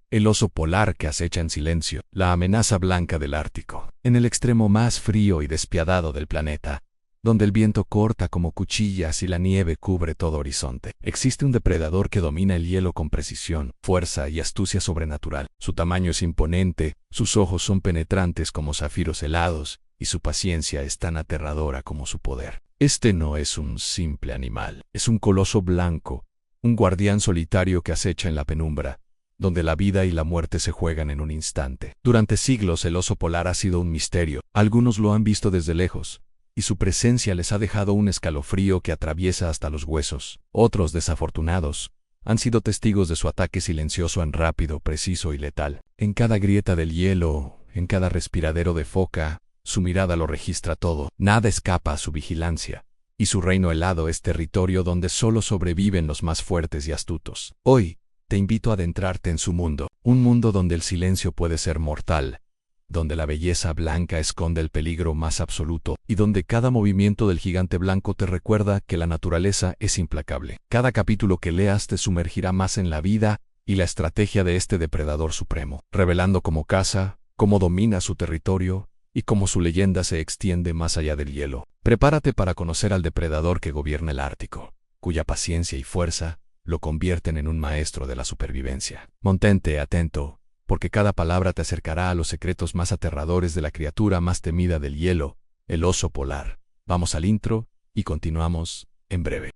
el oso polar que acecha en silencio, la amenaza blanca del Ártico. En el extremo más frío y despiadado del planeta, donde el viento corta como cuchillas y la nieve cubre todo horizonte, existe un depredador que domina el hielo con precisión, fuerza y astucia sobrenatural. Su tamaño es imponente, sus ojos son penetrantes como zafiros helados, y su paciencia es tan aterradora como su poder. Este no es un simple animal, es un coloso blanco, un guardián solitario que acecha en la penumbra, donde la vida y la muerte se juegan en un instante. Durante siglos el oso polar ha sido un misterio. Algunos lo han visto desde lejos, y su presencia les ha dejado un escalofrío que atraviesa hasta los huesos. Otros, desafortunados, han sido testigos de su ataque silencioso, rápido, preciso y letal. En cada grieta del hielo, en cada respiradero de foca, su mirada lo registra todo. Nada escapa a su vigilancia, y su reino helado es territorio donde solo sobreviven los más fuertes y astutos. Hoy, te invito a adentrarte en su mundo, un mundo donde el silencio puede ser mortal, donde la belleza blanca esconde el peligro más absoluto y donde cada movimiento del gigante blanco te recuerda que la naturaleza es implacable. Cada capítulo que leas te sumergirá más en la vida y la estrategia de este depredador supremo, revelando cómo caza, cómo domina su territorio y cómo su leyenda se extiende más allá del hielo. Prepárate para conocer al depredador que gobierna el Ártico, cuya paciencia y fuerza lo convierten en un maestro de la supervivencia. Mantente atento, porque cada palabra te acercará a los secretos más aterradores de la criatura más temida del hielo, el oso polar. Vamos al intro y continuamos en breve.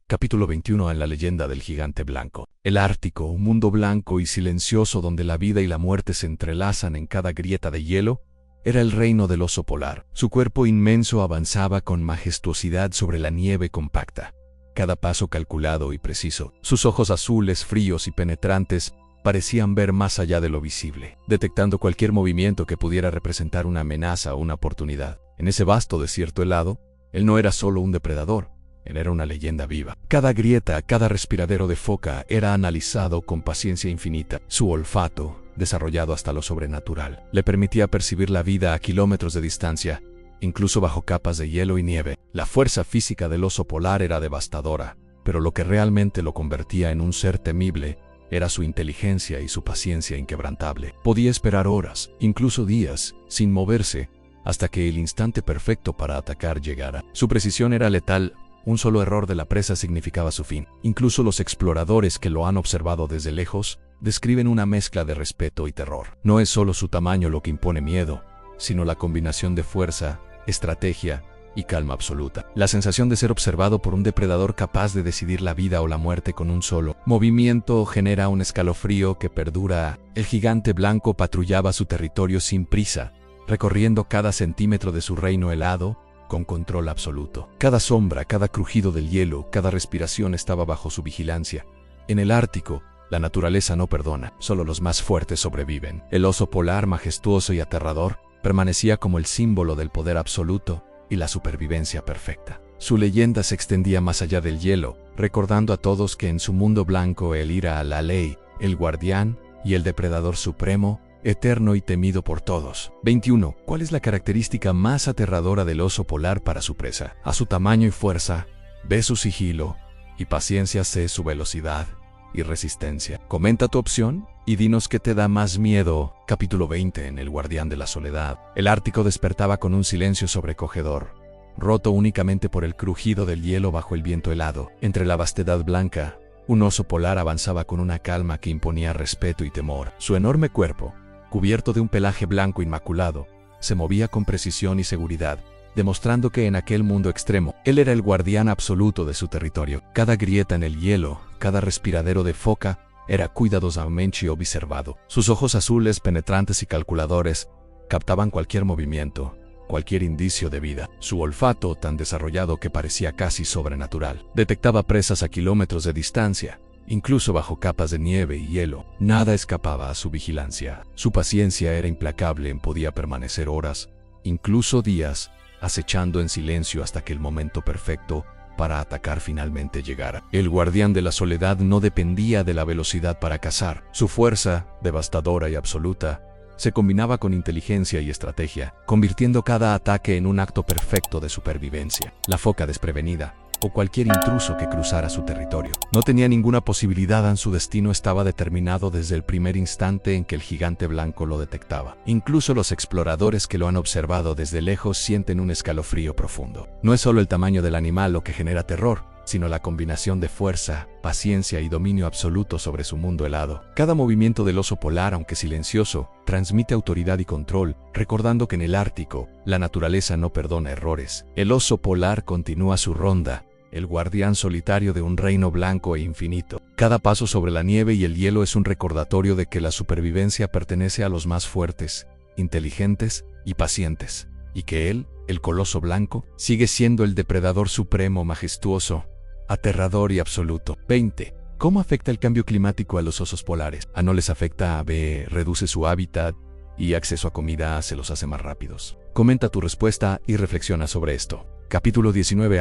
Capítulo 21 en la leyenda del gigante blanco. El Ártico, un mundo blanco y silencioso donde la vida y la muerte se entrelazan en cada grieta de hielo, era el reino del oso polar. Su cuerpo inmenso avanzaba con majestuosidad sobre la nieve compacta, cada paso calculado y preciso. Sus ojos azules, fríos y penetrantes parecían ver más allá de lo visible, detectando cualquier movimiento que pudiera representar una amenaza o una oportunidad. En ese vasto desierto helado, él no era solo un depredador, él era una leyenda viva. Cada grieta, cada respiradero de foca era analizado con paciencia infinita. Su olfato, desarrollado hasta lo sobrenatural, le permitía percibir la vida a kilómetros de distancia, incluso bajo capas de hielo y nieve. La fuerza física del oso polar era devastadora, pero lo que realmente lo convertía en un ser temible era su inteligencia y su paciencia inquebrantable. Podía esperar horas, incluso días, sin moverse, hasta que el instante perfecto para atacar llegara. Su precisión era letal. Un solo error de la presa significaba su fin. Incluso los exploradores que lo han observado desde lejos describen una mezcla de respeto y terror. No es solo su tamaño lo que impone miedo, sino la combinación de fuerza, estrategia y calma absoluta. La sensación de ser observado por un depredador capaz de decidir la vida o la muerte con un solo movimiento genera un escalofrío que perdura. El gigante blanco patrullaba su territorio sin prisa, recorriendo cada centímetro de su reino helado con control absoluto. Cada sombra, cada crujido del hielo, cada respiración estaba bajo su vigilancia. En el Ártico, la naturaleza no perdona, solo los más fuertes sobreviven. El oso polar, majestuoso y aterrador, permanecía como el símbolo del poder absoluto y la supervivencia perfecta. Su leyenda se extendía más allá del hielo, recordando a todos que en su mundo blanco él era la ley, el guardián y el depredador supremo, eterno y temido por todos. 21. ¿Cuál es la característica más aterradora del oso polar para su presa? A su tamaño y fuerza, ve su sigilo, y paciencia sé su velocidad y resistencia. Comenta tu opción y dinos qué te da más miedo. Capítulo 20 en El guardián de la soledad. El Ártico despertaba con un silencio sobrecogedor, roto únicamente por el crujido del hielo bajo el viento helado. Entre la vastedad blanca, un oso polar avanzaba con una calma que imponía respeto y temor. Su enorme cuerpo, cubierto de un pelaje blanco inmaculado, se movía con precisión y seguridad, demostrando que en aquel mundo extremo, él era el guardián absoluto de su territorio. Cada grieta en el hielo, cada respiradero de foca, era cuidadosamente observado. Sus ojos azules, penetrantes y calculadores, captaban cualquier movimiento, cualquier indicio de vida. Su olfato, tan desarrollado que parecía casi sobrenatural, detectaba presas a kilómetros de distancia, incluso bajo capas de nieve y hielo. Nada escapaba a su vigilancia. Su paciencia era implacable, podía permanecer horas, incluso días, acechando en silencio hasta que el momento perfecto para atacar finalmente llegara. El guardián de la soledad no dependía de la velocidad para cazar. Su fuerza, devastadora y absoluta, se combinaba con inteligencia y estrategia, convirtiendo cada ataque en un acto perfecto de supervivencia. La foca desprevenida, o cualquier intruso que cruzara su territorio. No tenía ninguna posibilidad, su destino estaba determinado desde el primer instante en que el gigante blanco lo detectaba. Incluso los exploradores que lo han observado desde lejos sienten un escalofrío profundo. No es solo el tamaño del animal lo que genera terror, sino la combinación de fuerza, paciencia y dominio absoluto sobre su mundo helado. Cada movimiento del oso polar, aunque silencioso, transmite autoridad y control, recordando que en el Ártico, la naturaleza no perdona errores. El oso polar continúa su ronda, el guardián solitario de un reino blanco e infinito. Cada paso sobre la nieve y el hielo es un recordatorio de que la supervivencia pertenece a los más fuertes, inteligentes y pacientes, y que él, el coloso blanco, sigue siendo el depredador supremo, majestuoso, aterrador y absoluto. 20. ¿Cómo afecta el cambio climático a los osos polares? A no les afecta, B, reduce su hábitat y acceso a comida se los hace más rápidos. Comenta tu respuesta y reflexiona sobre esto. Capítulo 19.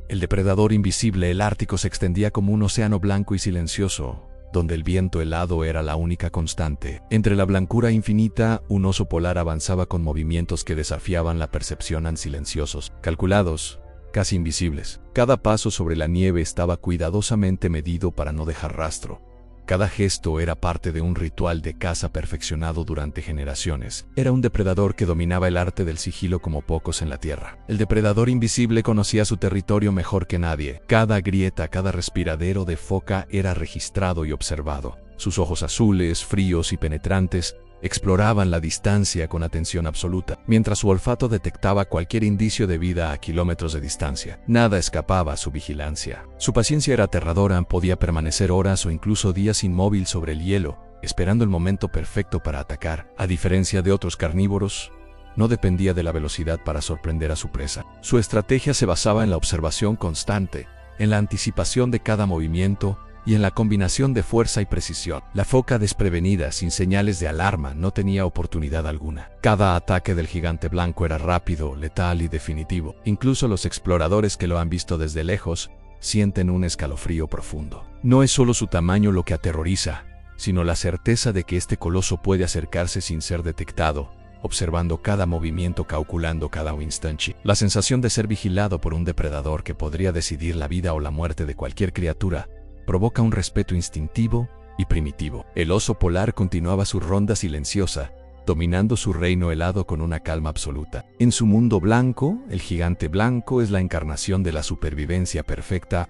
El depredador invisible. El Ártico se extendía como un océano blanco y silencioso, donde el viento helado era la única constante. Entre la blancura infinita, un oso polar avanzaba con movimientos que desafiaban la percepción, silenciosos, calculados, casi invisibles. Cada paso sobre la nieve estaba cuidadosamente medido para no dejar rastro. Cada gesto era parte de un ritual de caza perfeccionado durante generaciones. Era un depredador que dominaba el arte del sigilo como pocos en la Tierra. El depredador invisible conocía su territorio mejor que nadie. Cada grieta, cada respiradero de foca era registrado y observado. Sus ojos azules, fríos y penetrantes exploraban la distancia con atención absoluta, mientras su olfato detectaba cualquier indicio de vida a kilómetros de distancia. Nada escapaba a su vigilancia. Su paciencia era aterradora, podía permanecer horas o incluso días inmóvil sobre el hielo, esperando el momento perfecto para atacar. A diferencia de otros carnívoros, no dependía de la velocidad para sorprender a su presa. Su estrategia se basaba en la observación constante, en la anticipación de cada movimiento, y en la combinación de fuerza y precisión. La foca desprevenida, sin señales de alarma, no tenía oportunidad alguna. Cada ataque del gigante blanco era rápido, letal y definitivo. Incluso los exploradores que lo han visto desde lejos sienten un escalofrío profundo. No es solo su tamaño lo que aterroriza, sino la certeza de que este coloso puede acercarse sin ser detectado, observando cada movimiento, calculando cada instante. La sensación de ser vigilado por un depredador que podría decidir la vida o la muerte de cualquier criatura provoca un respeto instintivo y primitivo. El oso polar continuaba su ronda silenciosa, dominando su reino helado con una calma absoluta. En su mundo blanco, el gigante blanco es la encarnación de la supervivencia perfecta,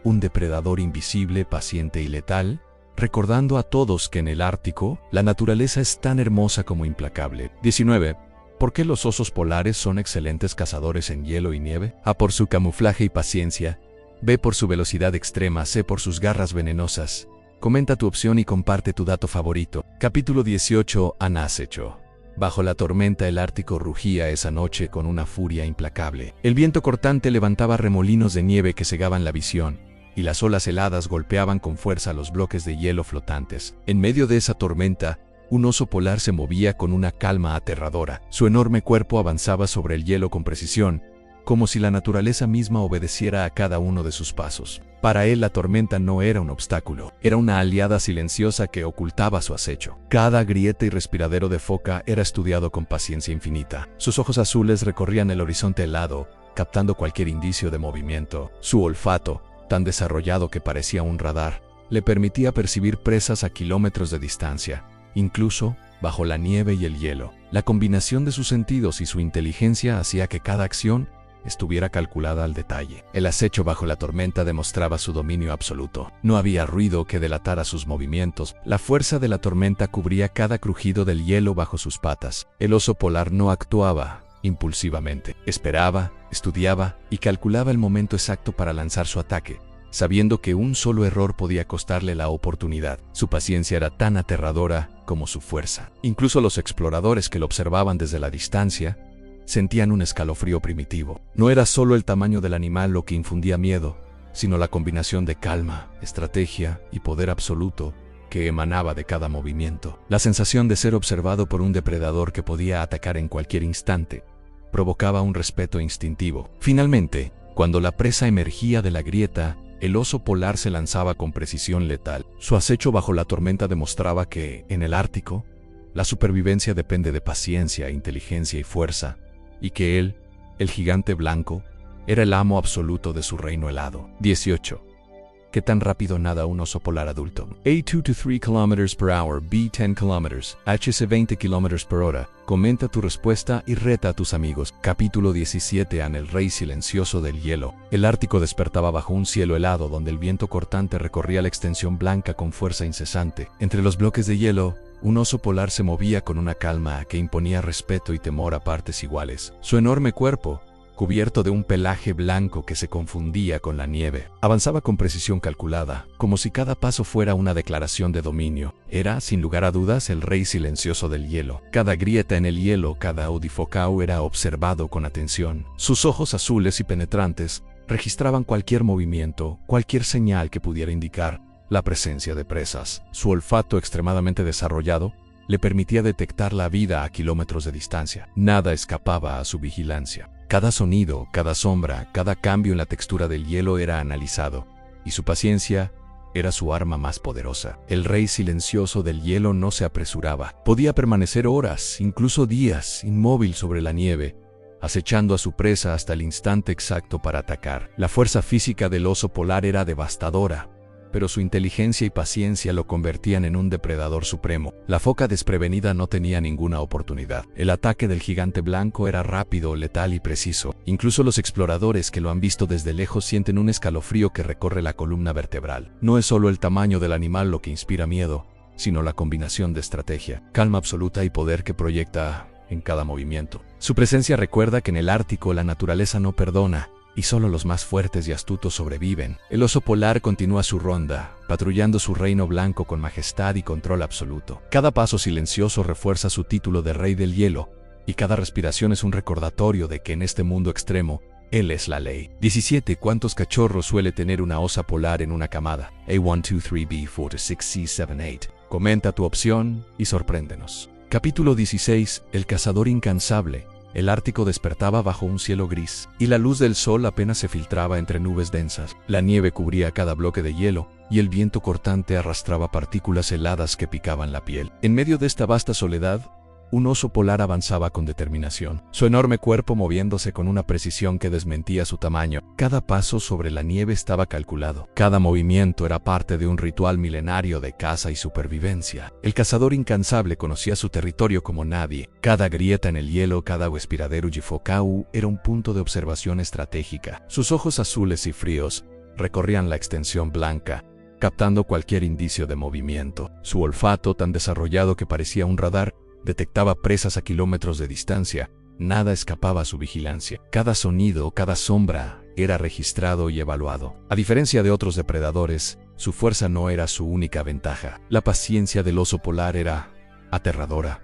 un depredador invisible, paciente y letal, recordando a todos que en el Ártico, la naturaleza es tan hermosa como implacable. 19. ¿Por qué los osos polares son excelentes cazadores en hielo y nieve? A, por su camuflaje y paciencia. B, por su velocidad extrema. C, por sus garras venenosas. Comenta tu opción y comparte tu dato favorito. Capítulo 18. Acecho. Bajo la tormenta el Ártico rugía esa noche con una furia implacable. El viento cortante levantaba remolinos de nieve que cegaban la visión, y las olas heladas golpeaban con fuerza los bloques de hielo flotantes. En medio de esa tormenta, un oso polar se movía con una calma aterradora. Su enorme cuerpo avanzaba sobre el hielo con precisión, como si la naturaleza misma obedeciera a cada uno de sus pasos. Para él la tormenta no era un obstáculo, era una aliada silenciosa que ocultaba su acecho. Cada grieta y respiradero de foca era estudiado con paciencia infinita. Sus ojos azules recorrían el horizonte helado, captando cualquier indicio de movimiento. Su olfato, tan desarrollado que parecía un radar, le permitía percibir presas a kilómetros de distancia, incluso bajo la nieve y el hielo. La combinación de sus sentidos y su inteligencia hacía que cada acción estuviera calculada al detalle. El acecho bajo la tormenta demostraba su dominio absoluto. No había ruido que delatara sus movimientos. La fuerza de la tormenta cubría cada crujido del hielo bajo sus patas. El oso polar no actuaba impulsivamente. Esperaba, estudiaba y calculaba el momento exacto para lanzar su ataque, sabiendo que un solo error podía costarle la oportunidad. Su paciencia era tan aterradora como su fuerza. Incluso los exploradores que lo observaban desde la distancia sentían un escalofrío primitivo. No era solo el tamaño del animal lo que infundía miedo, sino la combinación de calma, estrategia y poder absoluto que emanaba de cada movimiento. La sensación de ser observado por un depredador que podía atacar en cualquier instante provocaba un respeto instintivo. Finalmente, cuando la presa emergía de la grieta, el oso polar se lanzaba con precisión letal. Su acecho bajo la tormenta demostraba que, en el Ártico, la supervivencia depende de paciencia, inteligencia y fuerza, y que él, el gigante blanco, Era el amo absoluto de su reino helado. 18. ¿Qué tan rápido nada un oso polar adulto? A 2 to 3 km per hour, B 10 km, HC 20 km por hora. Comenta tu respuesta y reta a tus amigos. Capítulo 17. An el rey silencioso del hielo. El Ártico despertaba bajo un cielo helado donde el viento cortante recorría la extensión blanca con fuerza incesante. Entre los bloques de hielo, un oso polar se movía con una calma que imponía respeto y temor a partes iguales. Su enorme cuerpo, cubierto de un pelaje blanco que se confundía con la nieve, avanzaba con precisión calculada, como si cada paso fuera una declaración de dominio. Era, sin lugar a dudas, el rey silencioso del hielo. Cada grieta en el hielo, cada audifocao era observado con atención. Sus ojos azules y penetrantes registraban cualquier movimiento, cualquier señal que pudiera indicar la presencia de presas. Su olfato extremadamente desarrollado le permitía detectar la vida a kilómetros de distancia. Nada escapaba a su vigilancia. Cada sonido, cada sombra, cada cambio en la textura del hielo era analizado, y su paciencia era su arma más poderosa. El rey silencioso del hielo no se apresuraba. Podía permanecer horas, incluso días, inmóvil sobre la nieve, acechando a su presa hasta el instante exacto para atacar. La fuerza física del oso polar era devastadora, pero su inteligencia y paciencia lo convertían en un depredador supremo. La foca desprevenida no tenía ninguna oportunidad. El ataque del gigante blanco era rápido, letal y preciso. Incluso los exploradores que lo han visto desde lejos sienten un escalofrío que recorre la columna vertebral. No es solo el tamaño del animal lo que inspira miedo, sino la combinación de estrategia, calma absoluta y poder que proyecta en cada movimiento. Su presencia recuerda que en el Ártico la naturaleza no perdona, y solo los más fuertes y astutos sobreviven. El oso polar continúa su ronda, patrullando su reino blanco con majestad y control absoluto. Cada paso silencioso refuerza su título de rey del hielo, y cada respiración es un recordatorio de que en este mundo extremo, él es la ley. 17. ¿Cuántos cachorros suele tener una osa polar en una camada? A1, 2, 3, B, 4, 6, C, 7, 8. Comenta tu opción y sorpréndenos. Capítulo 16. El cazador incansable. El Ártico despertaba bajo un cielo gris, y la luz del sol apenas se filtraba entre nubes densas. La nieve cubría cada bloque de hielo, y el viento cortante arrastraba partículas heladas que picaban la piel. En medio de esta vasta soledad, un oso polar avanzaba con determinación, su enorme cuerpo moviéndose con una precisión que desmentía su tamaño. Cada paso sobre la nieve estaba calculado. Cada movimiento era parte de un ritual milenario de caza y supervivencia. El cazador incansable conocía su territorio como nadie. Cada grieta en el hielo, cada respiradero Jifocau era un punto de observación estratégica. Sus ojos azules y fríos recorrían la extensión blanca, captando cualquier indicio de movimiento. Su olfato, tan desarrollado que parecía un radar, detectaba presas a kilómetros de distancia. Nada escapaba a su vigilancia. Cada sonido, cada sombra era registrado y evaluado. A diferencia de otros depredadores, su fuerza no era su única ventaja. La paciencia del oso polar era aterradora.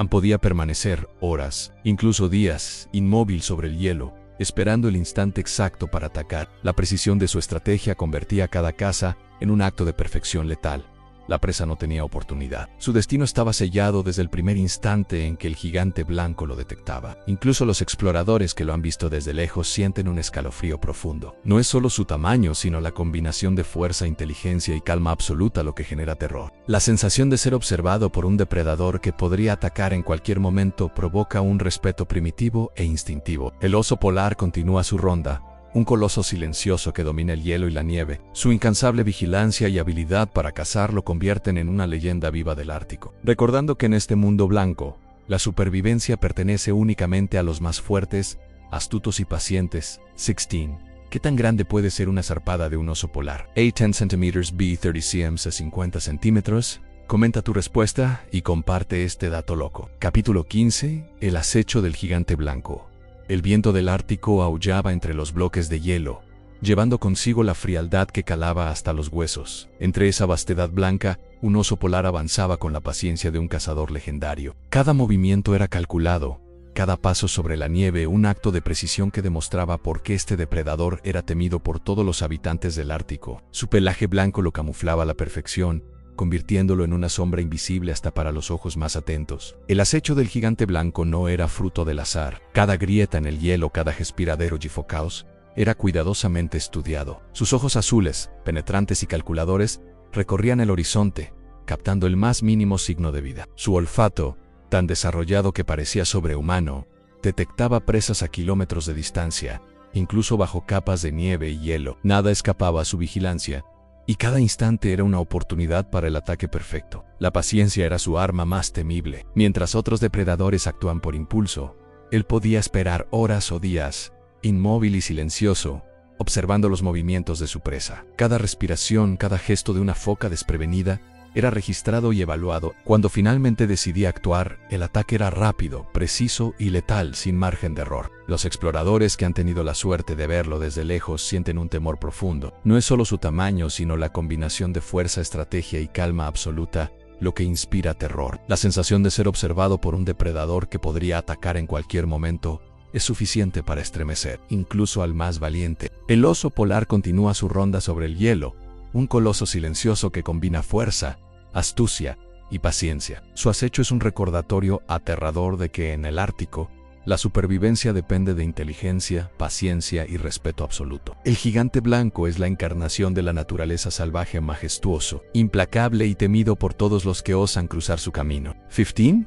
Podía permanecer horas, incluso días, inmóvil sobre el hielo, esperando el instante exacto para atacar. La precisión de su estrategia convertía cada caza en un acto de perfección letal. La presa no tenía oportunidad. Su destino estaba sellado desde el primer instante en que el gigante blanco lo detectaba. Incluso los exploradores que lo han visto desde lejos sienten un escalofrío profundo. No es solo su tamaño, sino la combinación de fuerza, inteligencia y calma absoluta lo que genera terror. La sensación de ser observado por un depredador que podría atacar en cualquier momento provoca un respeto primitivo e instintivo. El oso polar continúa su ronda, un coloso silencioso que domina el hielo y la nieve. Su incansable vigilancia y habilidad para cazar lo convierten en una leyenda viva del Ártico. Recordando que en este mundo blanco, la supervivencia pertenece únicamente a los más fuertes, astutos y pacientes. 16. ¿Qué tan grande puede ser una zarpada de un oso polar? A 10 cm, B 30 cm, 50 centímetros. Comenta tu respuesta y comparte este dato loco. Capítulo 15. El acecho del gigante blanco. El viento del Ártico aullaba entre los bloques de hielo, llevando consigo la frialdad que calaba hasta los huesos. Entre esa vastedad blanca, un oso polar avanzaba con la paciencia de un cazador legendario. Cada movimiento era calculado, cada paso sobre la nieve un acto de precisión que demostraba por qué este depredador era temido por todos los habitantes del Ártico. Su pelaje blanco lo camuflaba a la perfección, convirtiéndolo en una sombra invisible hasta para los ojos más atentos. El acecho del gigante blanco no era fruto del azar. Cada grieta en el hielo, cada respiradero Jifocaos, era cuidadosamente estudiado. Sus ojos azules, penetrantes y calculadores, recorrían el horizonte, captando el más mínimo signo de vida. Su olfato, tan desarrollado que parecía sobrehumano, detectaba presas a kilómetros de distancia, incluso bajo capas de nieve y hielo. Nada escapaba a su vigilancia, y cada instante era una oportunidad para el ataque perfecto. La paciencia era su arma más temible. Mientras otros depredadores actúan por impulso, él podía esperar horas o días, inmóvil y silencioso, observando los movimientos de su presa. Cada respiración, cada gesto de una foca desprevenida era registrado y evaluado. Cuando finalmente decidía actuar, el ataque era rápido, preciso y letal, sin margen de error. Los exploradores que han tenido la suerte de verlo desde lejos sienten un temor profundo. No es solo su tamaño, sino la combinación de fuerza, estrategia y calma absoluta lo que inspira terror. La sensación de ser observado por un depredador que podría atacar en cualquier momento es suficiente para estremecer, incluso al más valiente. El oso polar continúa su ronda sobre el hielo, un coloso silencioso que combina fuerza, astucia y paciencia. Su acecho es un recordatorio aterrador de que en el Ártico, la supervivencia depende de inteligencia, paciencia y respeto absoluto. El gigante blanco es la encarnación de la naturaleza salvaje, majestuoso, implacable y temido por todos los que osan cruzar su camino. 15.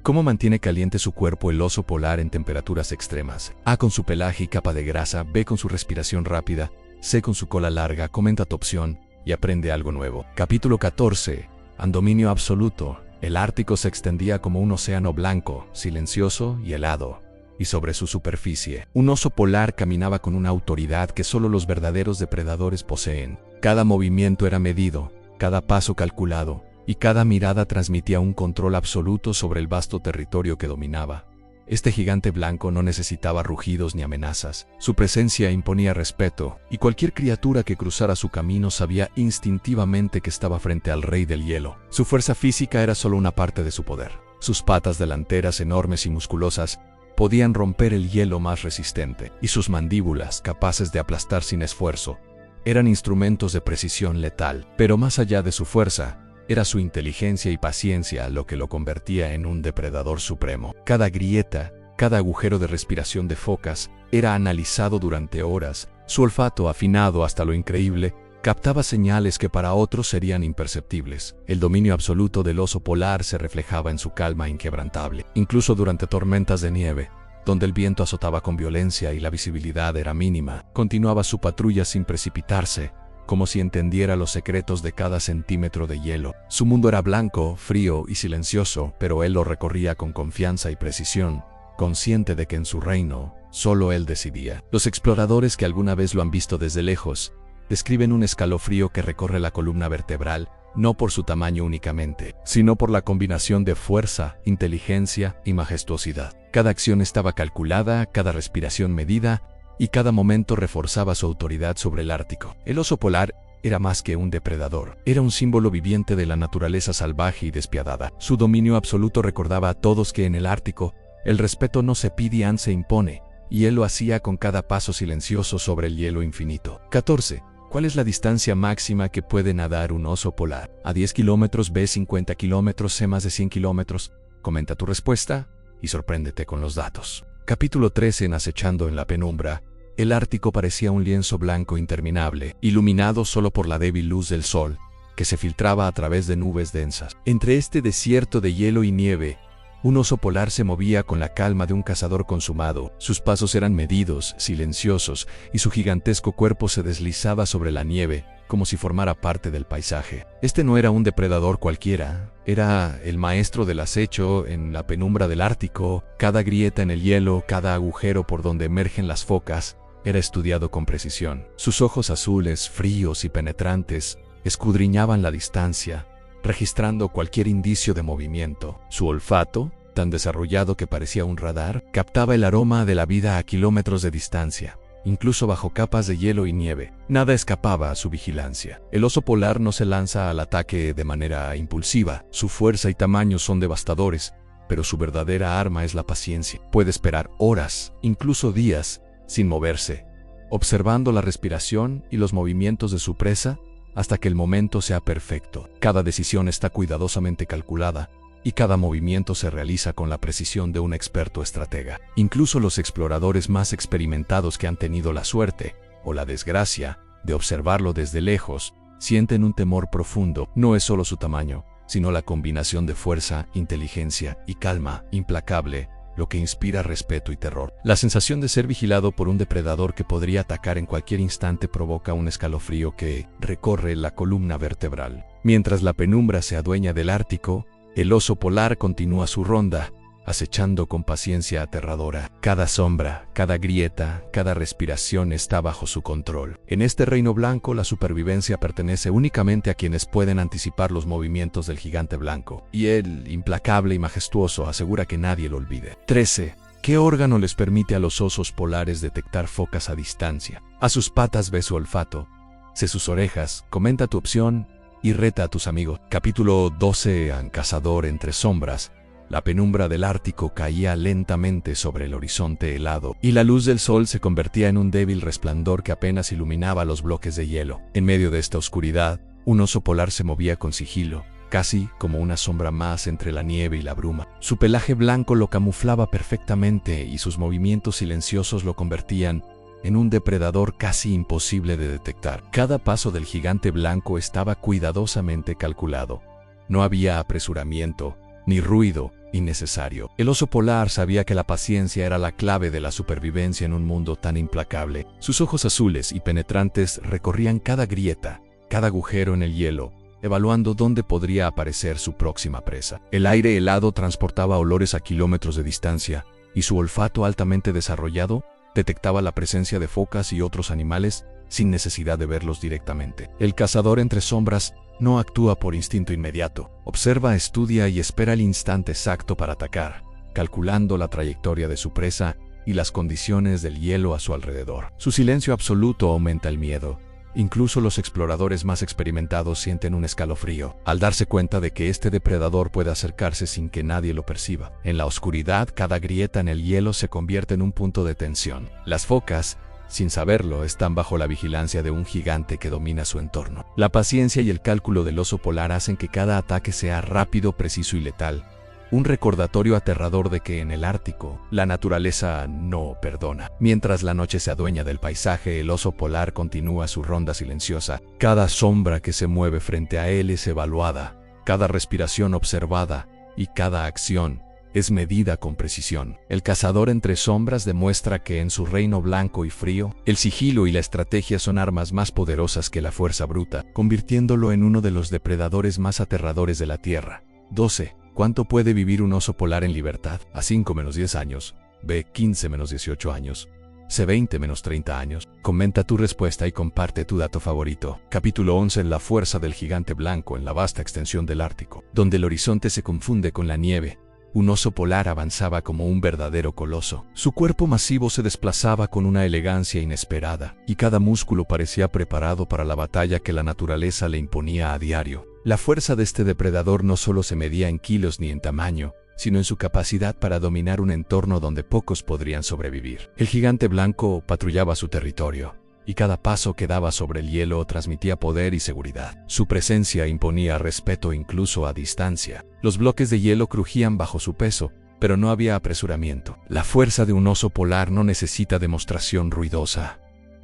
¿Cómo mantiene caliente su cuerpo el oso polar en temperaturas extremas? A con su pelaje y capa de grasa, B con su respiración rápida, C con su cola larga. Comenta tu opción y aprende algo nuevo. Capítulo 14. Dominio absoluto. El Ártico se extendía como un océano blanco, silencioso y helado, y sobre su superficie, un oso polar caminaba con una autoridad que solo los verdaderos depredadores poseen. Cada movimiento era medido, cada paso calculado, y cada mirada transmitía un control absoluto sobre el vasto territorio que dominaba. Este gigante blanco no necesitaba rugidos ni amenazas. Su presencia imponía respeto, y cualquier criatura que cruzara su camino sabía instintivamente que estaba frente al rey del hielo. Su fuerza física era solo una parte de su poder. Sus patas delanteras, enormes y musculosas, podían romper el hielo más resistente, y sus mandíbulas, capaces de aplastar sin esfuerzo, eran instrumentos de precisión letal. Pero más allá de su fuerza, era su inteligencia y paciencia lo que lo convertía en un depredador supremo. Cada grieta, cada agujero de respiración de focas, era analizado durante horas. Su olfato, afinado hasta lo increíble, captaba señales que para otros serían imperceptibles. El dominio absoluto del oso polar se reflejaba en su calma inquebrantable. Incluso durante tormentas de nieve, donde el viento azotaba con violencia y la visibilidad era mínima, continuaba su patrulla sin precipitarse, como si entendiera los secretos de cada centímetro de hielo. Su mundo era blanco, frío y silencioso, pero él lo recorría con confianza y precisión, consciente de que en su reino, solo él decidía. Los exploradores que alguna vez lo han visto desde lejos, describen un escalofrío que recorre la columna vertebral, no por su tamaño únicamente, sino por la combinación de fuerza, inteligencia y majestuosidad. Cada acción estaba calculada, cada respiración medida, y cada momento reforzaba su autoridad sobre el Ártico. El oso polar era más que un depredador, era un símbolo viviente de la naturaleza salvaje y despiadada. Su dominio absoluto recordaba a todos que en el Ártico, el respeto no se pide, se impone, y él lo hacía con cada paso silencioso sobre el hielo infinito. 14. ¿Cuál es la distancia máxima que puede nadar un oso polar? A 10 kilómetros, B 50 kilómetros, C más de 100 kilómetros. Comenta tu respuesta y sorpréndete con los datos. Capítulo 13. Acechando en la penumbra. El Ártico parecía un lienzo blanco interminable, iluminado solo por la débil luz del sol, que se filtraba a través de nubes densas. Entre este desierto de hielo y nieve, un oso polar se movía con la calma de un cazador consumado. Sus pasos eran medidos, silenciosos, y su gigantesco cuerpo se deslizaba sobre la nieve, como si formara parte del paisaje. Este no era un depredador cualquiera, era el maestro del acecho en la penumbra del Ártico. Cada grieta en el hielo, cada agujero por donde emergen las focas, era estudiado con precisión. Sus ojos azules, fríos y penetrantes, escudriñaban la distancia, registrando cualquier indicio de movimiento. Su olfato, tan desarrollado que parecía un radar, captaba el aroma de la vida a kilómetros de distancia, incluso bajo capas de hielo y nieve. Nada escapaba a su vigilancia. El oso polar no se lanza al ataque de manera impulsiva. Su fuerza y tamaño son devastadores, pero su verdadera arma es la paciencia. Puede esperar horas, incluso días, sin moverse, observando la respiración y los movimientos de su presa hasta que el momento sea perfecto. Cada decisión está cuidadosamente calculada y cada movimiento se realiza con la precisión de un experto estratega. Incluso los exploradores más experimentados que han tenido la suerte o la desgracia de observarlo desde lejos sienten un temor profundo. No es solo su tamaño, sino la combinación de fuerza, inteligencia y calma implacable lo que inspira respeto y terror. La sensación de ser vigilado por un depredador que podría atacar en cualquier instante provoca un escalofrío que recorre la columna vertebral. Mientras la penumbra se adueña del Ártico, el oso polar continúa su ronda, acechando con paciencia aterradora. Cada sombra, cada grieta, cada respiración está bajo su control. En este reino blanco, la supervivencia pertenece únicamente a quienes pueden anticipar los movimientos del gigante blanco, y él, implacable y majestuoso, asegura que nadie lo olvide. 13. ¿Qué órgano les permite a los osos polares detectar focas a distancia? A sus patas ve su olfato, sé sus orejas, comenta tu opción y reta a tus amigos. Capítulo 12. Cazador entre sombras. La penumbra del Ártico caía lentamente sobre el horizonte helado, y la luz del sol se convertía en un débil resplandor que apenas iluminaba los bloques de hielo. En medio de esta oscuridad, un oso polar se movía con sigilo, casi como una sombra más entre la nieve y la bruma. Su pelaje blanco lo camuflaba perfectamente y sus movimientos silenciosos lo convertían en un depredador casi imposible de detectar. Cada paso del gigante blanco estaba cuidadosamente calculado. No había apresuramiento, ni ruido innecesario. El oso polar sabía que la paciencia era la clave de la supervivencia en un mundo tan implacable. Sus ojos azules y penetrantes recorrían cada grieta, cada agujero en el hielo, evaluando dónde podría aparecer su próxima presa. El aire helado transportaba olores a kilómetros de distancia, y su olfato altamente desarrollado detectaba la presencia de focas y otros animales sin necesidad de verlos directamente. El cazador entre sombras no actúa por instinto inmediato. Observa, estudia y espera el instante exacto para atacar, calculando la trayectoria de su presa y las condiciones del hielo a su alrededor. Su silencio absoluto aumenta el miedo. Incluso los exploradores más experimentados sienten un escalofrío al darse cuenta de que este depredador puede acercarse sin que nadie lo perciba. En la oscuridad, cada grieta en el hielo se convierte en un punto de tensión. Las focas, sin saberlo, están bajo la vigilancia de un gigante que domina su entorno. La paciencia y el cálculo del oso polar hacen que cada ataque sea rápido, preciso y letal. Un recordatorio aterrador de que en el Ártico, la naturaleza no perdona. Mientras la noche se adueña del paisaje, el oso polar continúa su ronda silenciosa. Cada sombra que se mueve frente a él es evaluada, cada respiración observada y cada acción es medida con precisión. El cazador entre sombras demuestra que en su reino blanco y frío, el sigilo y la estrategia son armas más poderosas que la fuerza bruta, convirtiéndolo en uno de los depredadores más aterradores de la Tierra. 12. ¿Cuánto puede vivir un oso polar en libertad? A 5-10 años, B 15-18 años, C 20-30 años. Comenta tu respuesta y comparte tu dato favorito. Capítulo 11. La fuerza del gigante blanco en la vasta extensión del Ártico, donde el horizonte se confunde con la nieve. Un oso polar avanzaba como un verdadero coloso. Su cuerpo masivo se desplazaba con una elegancia inesperada, y cada músculo parecía preparado para la batalla que la naturaleza le imponía a diario. La fuerza de este depredador no solo se medía en kilos ni en tamaño, sino en su capacidad para dominar un entorno donde pocos podrían sobrevivir. El gigante blanco patrullaba su territorio, y cada paso que daba sobre el hielo transmitía poder y seguridad. Su presencia imponía respeto incluso a distancia. Los bloques de hielo crujían bajo su peso, pero no había apresuramiento. La fuerza de un oso polar no necesita demostración ruidosa.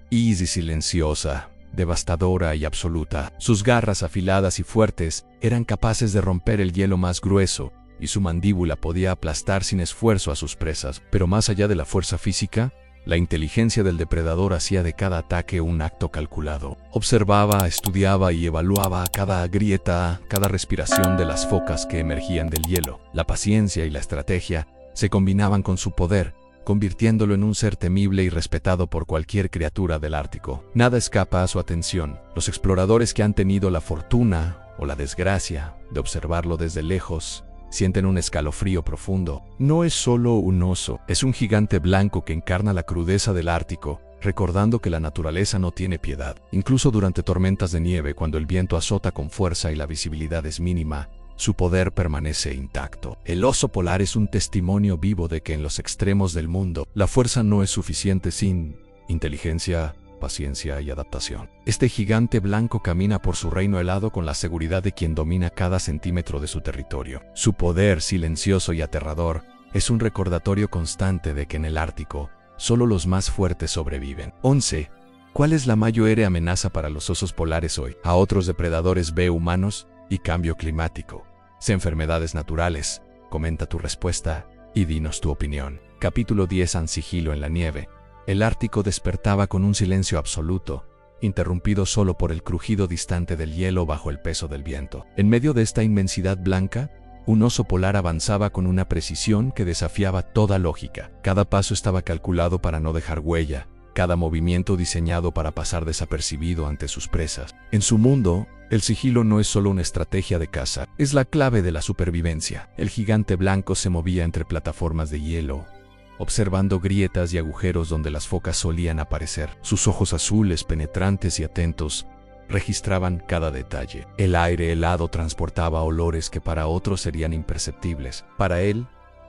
Y silenciosa, devastadora y absoluta. Sus garras afiladas y fuertes eran capaces de romper el hielo más grueso, y su mandíbula podía aplastar sin esfuerzo a sus presas. Pero más allá de la fuerza física, la inteligencia del depredador hacía de cada ataque un acto calculado. Observaba, estudiaba y evaluaba cada grieta, cada respiración de las focas que emergían del hielo. La paciencia y la estrategia se combinaban con su poder, convirtiéndolo en un ser temible y respetado por cualquier criatura del Ártico. Nada escapa a su atención. Los exploradores que han tenido la fortuna o la desgracia de observarlo desde lejos sienten un escalofrío profundo. No es solo un oso, es un gigante blanco que encarna la crudeza del Ártico, recordando que la naturaleza no tiene piedad. Incluso durante tormentas de nieve, cuando el viento azota con fuerza y la visibilidad es mínima, su poder permanece intacto. El oso polar es un testimonio vivo de que en los extremos del mundo, la fuerza no es suficiente sin inteligencia, paciencia y adaptación. Este gigante blanco camina por su reino helado con la seguridad de quien domina cada centímetro de su territorio. Su poder, silencioso y aterrador, es un recordatorio constante de que en el Ártico, solo los más fuertes sobreviven. 11. ¿Cuál es la mayor amenaza para los osos polares hoy? A otros depredadores B humanos y cambio climático. C enfermedades naturales. Comenta tu respuesta y dinos tu opinión. Capítulo 10. An sigilo en la nieve. El Ártico despertaba con un silencio absoluto, interrumpido solo por el crujido distante del hielo bajo el peso del viento. En medio de esta inmensidad blanca, un oso polar avanzaba con una precisión que desafiaba toda lógica. Cada paso estaba calculado para no dejar huella, cada movimiento diseñado para pasar desapercibido ante sus presas. En su mundo, el sigilo no es solo una estrategia de caza, es la clave de la supervivencia. El gigante blanco se movía entre plataformas de hielo, observando grietas y agujeros donde las focas solían aparecer. Sus ojos azules, penetrantes y atentos, registraban cada detalle. El aire helado transportaba olores que para otros serían imperceptibles. Para él,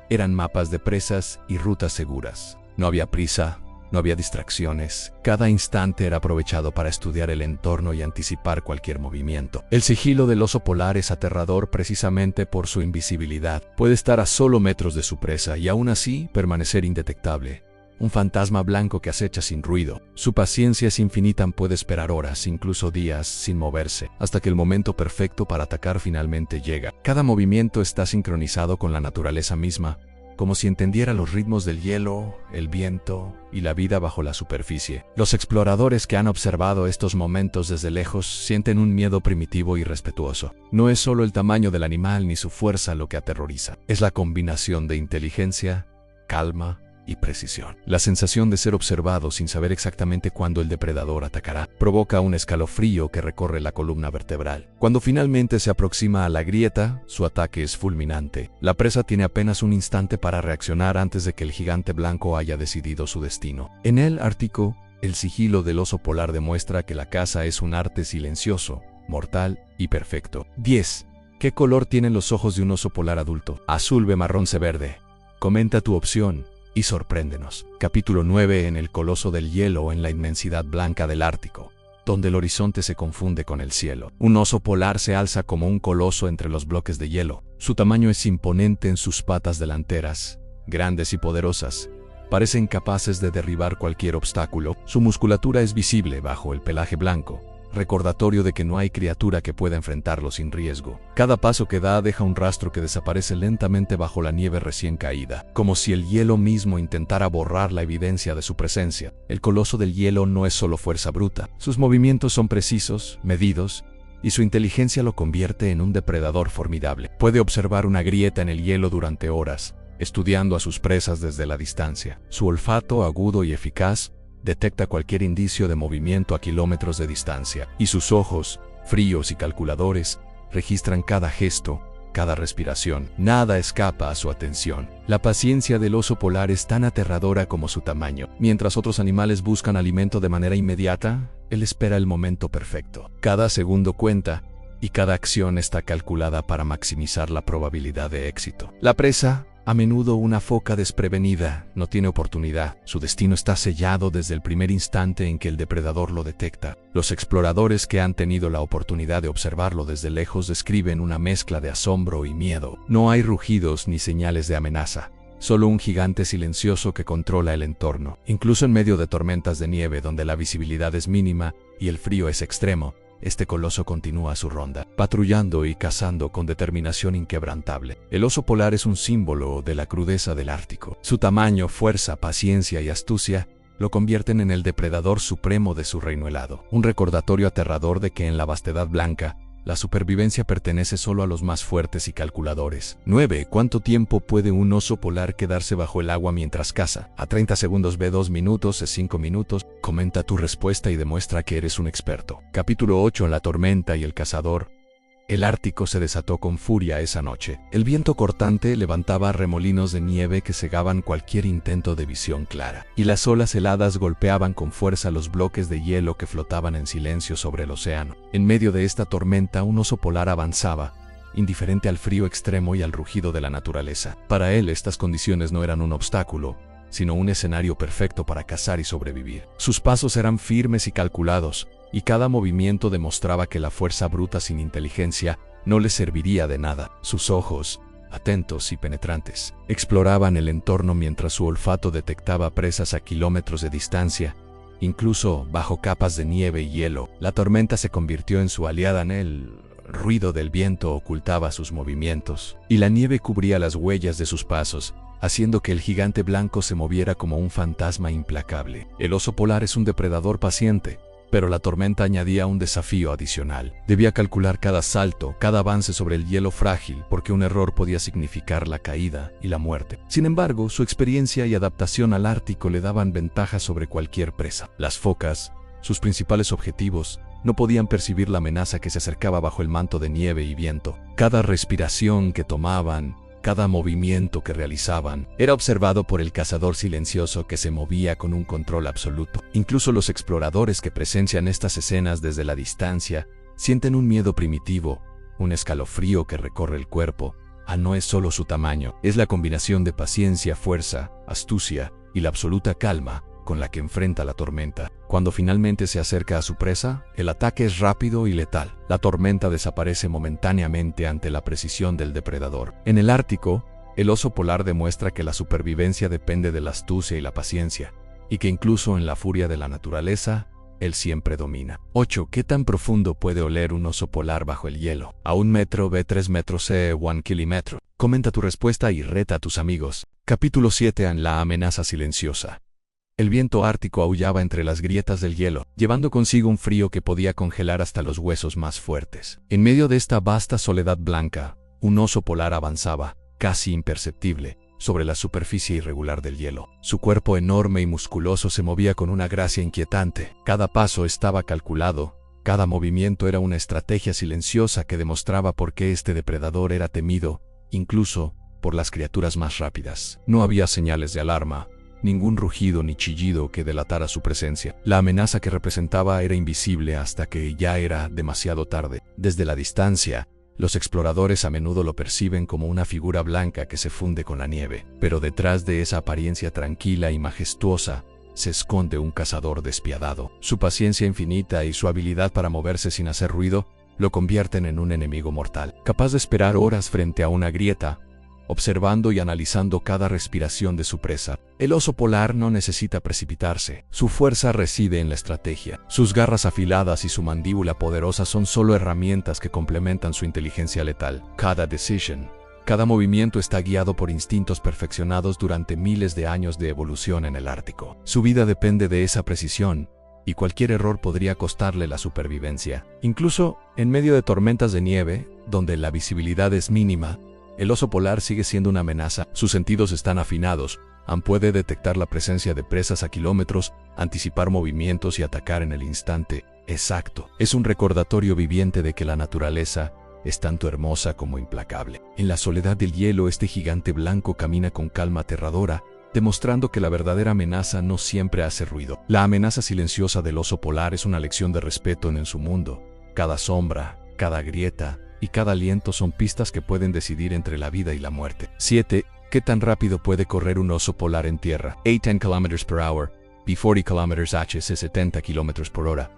eran mapas de presas y rutas seguras. No había prisa, no había distracciones. Cada instante era aprovechado para estudiar el entorno y anticipar cualquier movimiento. El sigilo del oso polar es aterrador precisamente por su invisibilidad. Puede estar a solo metros de su presa y aún así permanecer indetectable. Un fantasma blanco que acecha sin ruido. Su paciencia es infinita, puede esperar horas, incluso días, sin moverse, hasta que el momento perfecto para atacar finalmente llega. Cada movimiento está sincronizado con la naturaleza misma, como si entendiera los ritmos del hielo, el viento y la vida bajo la superficie. Los exploradores que han observado estos momentos desde lejos sienten un miedo primitivo y respetuoso. No es solo el tamaño del animal ni su fuerza lo que aterroriza, es la combinación de inteligencia, calma y precisión. La sensación de ser observado sin saber exactamente cuándo el depredador atacará provoca un escalofrío que recorre la columna vertebral. Cuando finalmente se aproxima a la grieta, su ataque es fulminante. La presa tiene apenas un instante para reaccionar antes de que el gigante blanco haya decidido su destino. En el Ártico, el sigilo del oso polar demuestra que la caza es un arte silencioso, mortal y perfecto. 10. ¿Qué color tienen los ojos de un oso polar adulto? Azul, marrón, verde. Comenta tu opción y sorpréndenos. Capítulo 9. En el coloso del hielo, en la inmensidad blanca del Ártico, donde el horizonte se confunde con el cielo. Un oso polar se alza como un coloso entre los bloques de hielo. Su tamaño es imponente en sus patas delanteras, grandes y poderosas. Parecen capaces de derribar cualquier obstáculo. Su musculatura es visible bajo el pelaje blanco, recordatorio de que no hay criatura que pueda enfrentarlo sin riesgo. Cada paso que da deja un rastro que desaparece lentamente bajo la nieve recién caída, como si el hielo mismo intentara borrar la evidencia de su presencia. El coloso del hielo no es solo fuerza bruta. Sus movimientos son precisos, medidos, y su inteligencia lo convierte en un depredador formidable. Puede observar una grieta en el hielo durante horas, estudiando a sus presas desde la distancia. Su olfato, agudo y eficaz, detecta cualquier indicio de movimiento a kilómetros de distancia, y sus ojos, fríos y calculadores, registran cada gesto, cada respiración. Nada escapa a su atención. La paciencia del oso polar es tan aterradora como su tamaño. Mientras otros animales buscan alimento de manera inmediata, él espera el momento perfecto. Cada segundo cuenta, y cada acción está calculada para maximizar la probabilidad de éxito. La presa, a menudo una foca desprevenida, no tiene oportunidad. Su destino está sellado desde el primer instante en que el depredador lo detecta. Los exploradores que han tenido la oportunidad de observarlo desde lejos describen una mezcla de asombro y miedo. No hay rugidos ni señales de amenaza, solo un gigante silencioso que controla el entorno. Incluso en medio de tormentas de nieve donde la visibilidad es mínima y el frío es extremo, este coloso continúa su ronda, patrullando y cazando con determinación inquebrantable. El oso polar es un símbolo de la crudeza del Ártico. Su tamaño, fuerza, paciencia y astucia lo convierten en el depredador supremo de su reino helado. Un recordatorio aterrador de que en la vastedad blanca, la supervivencia pertenece solo a los más fuertes y calculadores. 9. ¿Cuánto tiempo puede un oso polar quedarse bajo el agua mientras caza? A 30 segundos, B 2 minutos, C 5 minutos. Comenta tu respuesta y demuestra que eres un experto. Capítulo 8. La tormenta y el cazador. El Ártico se desató con furia esa noche. El viento cortante levantaba remolinos de nieve que cegaban cualquier intento de visión clara, y las olas heladas golpeaban con fuerza los bloques de hielo que flotaban en silencio sobre el océano. En medio de esta tormenta, un oso polar avanzaba, indiferente al frío extremo y al rugido de la naturaleza. Para él, estas condiciones no eran un obstáculo, sino un escenario perfecto para cazar y sobrevivir. Sus pasos eran firmes y calculados, y cada movimiento demostraba que la fuerza bruta sin inteligencia no le serviría de nada. Sus ojos, atentos y penetrantes, exploraban el entorno mientras su olfato detectaba presas a kilómetros de distancia, incluso bajo capas de nieve y hielo. La tormenta se convirtió en su aliada. El ruido del viento ocultaba sus movimientos, y la nieve cubría las huellas de sus pasos, haciendo que el gigante blanco se moviera como un fantasma implacable. El oso polar es un depredador paciente, pero la tormenta añadía un desafío adicional. Debía calcular cada salto, cada avance sobre el hielo frágil, porque un error podía significar la caída y la muerte. Sin embargo, su experiencia y adaptación al Ártico le daban ventaja sobre cualquier presa. Las focas, sus principales objetivos, no podían percibir la amenaza que se acercaba bajo el manto de nieve y viento. Cada respiración que tomaban, cada movimiento que realizaban, era observado por el cazador silencioso que se movía con un control absoluto. Incluso los exploradores que presencian estas escenas desde la distancia sienten un miedo primitivo, un escalofrío que recorre el cuerpo. No es solo su tamaño, es la combinación de paciencia, fuerza, astucia y la absoluta calma con la que enfrenta la tormenta. Cuando finalmente se acerca a su presa, el ataque es rápido y letal. La tormenta desaparece momentáneamente ante la precisión del depredador. En el Ártico, el oso polar demuestra que la supervivencia depende de la astucia y la paciencia, y que incluso en la furia de la naturaleza, él siempre domina. 8. ¿Qué tan profundo puede oler un oso polar bajo el hielo? A 1 metro, B 3 metros, C 1 kilómetro. Comenta tu respuesta y reta a tus amigos. Capítulo 7. En la amenaza silenciosa. El viento ártico aullaba entre las grietas del hielo, llevando consigo un frío que podía congelar hasta los huesos más fuertes. En medio de esta vasta soledad blanca, un oso polar avanzaba, casi imperceptible, sobre la superficie irregular del hielo. Su cuerpo enorme y musculoso se movía con una gracia inquietante. Cada paso estaba calculado, cada movimiento era una estrategia silenciosa que demostraba por qué este depredador era temido, incluso por las criaturas más rápidas. No había señales de alarma, ningún rugido ni chillido que delatara su presencia. La amenaza que representaba era invisible hasta que ya era demasiado tarde. Desde la distancia, los exploradores a menudo lo perciben como una figura blanca que se funde con la nieve, pero detrás de esa apariencia tranquila y majestuosa se esconde un cazador despiadado. Su paciencia infinita y su habilidad para moverse sin hacer ruido lo convierten en un enemigo mortal, capaz de esperar horas frente a una grieta, observando y analizando cada respiración de su presa. El oso polar no necesita precipitarse. Su fuerza reside en la estrategia. Sus garras afiladas y su mandíbula poderosa son solo herramientas que complementan su inteligencia letal. Cada movimiento está guiado por instintos perfeccionados durante miles de años de evolución en el Ártico. Su vida depende de esa precisión, y cualquier error podría costarle la supervivencia. Incluso en medio de tormentas de nieve, donde la visibilidad es mínima, el oso polar sigue siendo una amenaza. Sus sentidos están afinados. Puede detectar la presencia de presas a kilómetros, anticipar movimientos y atacar en el instante exacto. Es un recordatorio viviente de que la naturaleza es tanto hermosa como implacable. En la soledad del hielo, este gigante blanco camina con calma aterradora, demostrando que la verdadera amenaza no siempre hace ruido. La amenaza silenciosa del oso polar es una lección de respeto en su mundo. Cada sombra, cada grieta y cada aliento son pistas que pueden decidir entre la vida y la muerte. 7. ¿Qué tan rápido puede correr un oso polar en tierra? A 10 km/h, B 40 km/h, C 70 km/h.